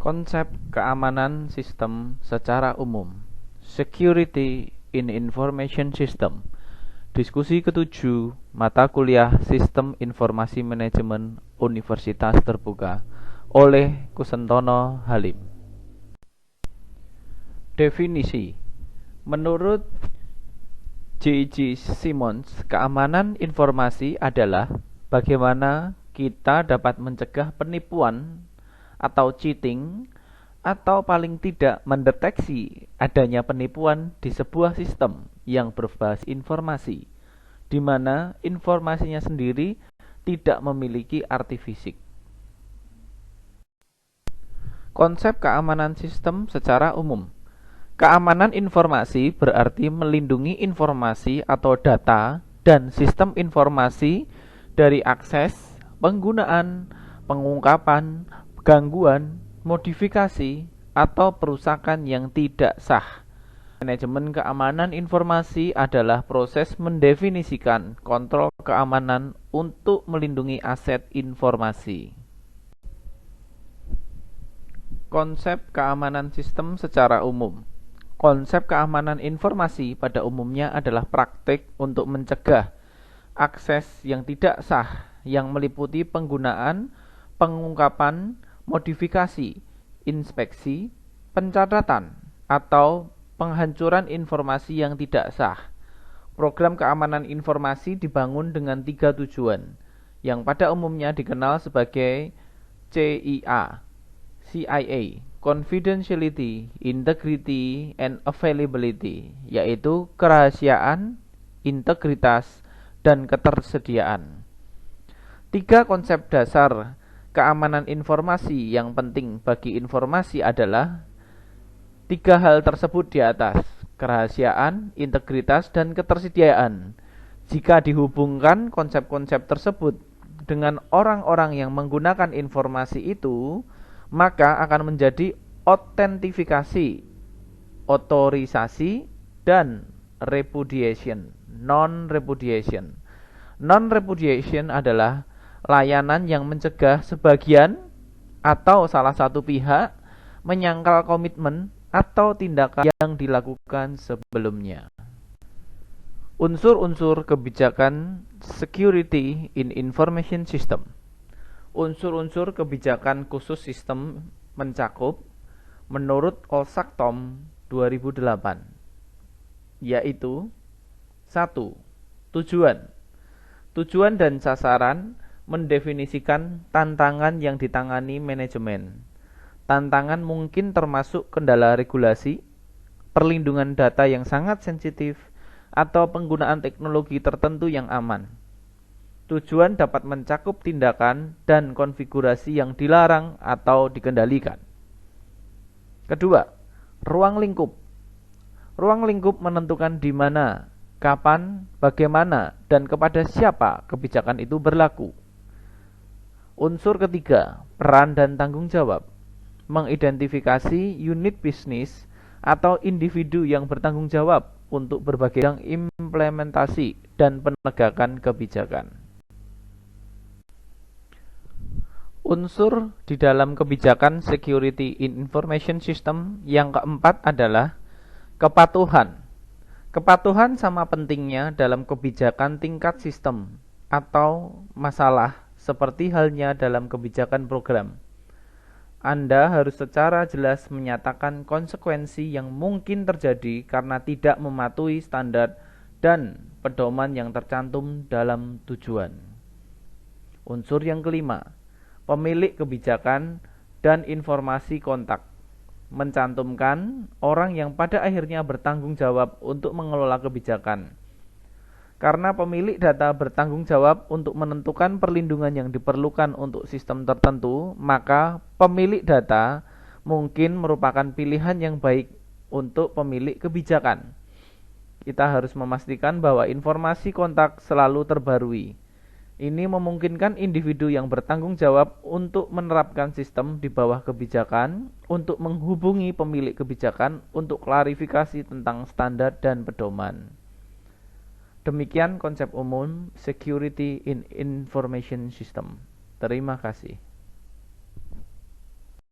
Konsep keamanan sistem secara umum. Security in Information System. Diskusi ketujuh mata kuliah Sistem Informasi Manajemen Universitas Terbuka oleh Kusentono Halim. Definisi. Menurut J.J. Simmons, keamanan informasi adalah bagaimana kita dapat mencegah penipuan atau cheating, atau paling tidak mendeteksi adanya penipuan di sebuah sistem yang berbasis informasi, di mana informasinya sendiri tidak memiliki arti fisik. Konsep keamanan sistem secara umum. Keamanan informasi berarti melindungi informasi atau data dan sistem informasi dari akses, penggunaan, pengungkapan, gangguan, modifikasi, atau perusakan yang tidak sah. Manajemen keamanan informasi adalah proses mendefinisikan kontrol keamanan untuk melindungi aset informasi. Konsep keamanan sistem secara umum. Konsep keamanan informasi pada umumnya adalah praktik untuk mencegah akses yang tidak sah yang meliputi penggunaan, pengungkapan, modifikasi, inspeksi, pencatatan, atau penghancuran informasi yang tidak sah. Program keamanan informasi dibangun dengan 3 tujuan, yang pada umumnya dikenal sebagai CIA, Confidentiality, Integrity, and Availability, yaitu kerahasiaan, integritas, dan ketersediaan. 3 konsep dasar keamanan informasi yang penting bagi informasi adalah 3 hal tersebut di atas: kerahasiaan, integritas, dan ketersediaan. Jika dihubungkan konsep-konsep tersebut dengan orang-orang yang menggunakan informasi itu, maka akan menjadi autentifikasi, otorisasi, dan repudiation, non-repudiation. Non-repudiation adalah layanan yang mencegah sebagian atau salah satu pihak menyangkal komitmen atau tindakan yang dilakukan sebelumnya. Unsur-unsur kebijakan Security in Information System. Unsur-unsur kebijakan khusus sistem mencakup menurut Olsaktom 2008, yaitu 1. Tujuan dan sasaran mendefinisikan tantangan yang ditangani manajemen. Tantangan mungkin termasuk kendala regulasi, perlindungan data yang sangat sensitif, atau penggunaan teknologi tertentu yang aman. Tujuan dapat mencakup tindakan dan konfigurasi yang dilarang atau dikendalikan. Kedua, ruang lingkup. Ruang lingkup menentukan di mana, kapan, bagaimana, dan kepada siapa kebijakan itu berlaku. Unsur ketiga, peran dan tanggung jawab. Mengidentifikasi unit bisnis atau individu yang bertanggung jawab untuk berbagai bidang implementasi dan penegakan kebijakan. Unsur di dalam kebijakan Security in Information System yang keempat adalah kepatuhan. Kepatuhan sama pentingnya dalam kebijakan tingkat sistem atau masalah seperti halnya dalam kebijakan program. Anda harus secara jelas menyatakan konsekuensi yang mungkin terjadi karena tidak mematuhi standar dan pedoman yang tercantum dalam tujuan. Unsur yang kelima, pemilik kebijakan dan informasi kontak, mencantumkan orang yang pada akhirnya bertanggung jawab untuk mengelola kebijakan. Karena pemilik data bertanggung jawab untuk menentukan perlindungan yang diperlukan untuk sistem tertentu, maka pemilik data mungkin merupakan pilihan yang baik untuk pemilik kebijakan. Kita harus memastikan bahwa informasi kontak selalu terbarui. Ini memungkinkan individu yang bertanggung jawab untuk menerapkan sistem di bawah kebijakan untuk menghubungi pemilik kebijakan untuk klarifikasi tentang standar dan pedoman. Demikian konsep umum Security in Information System. Terima kasih.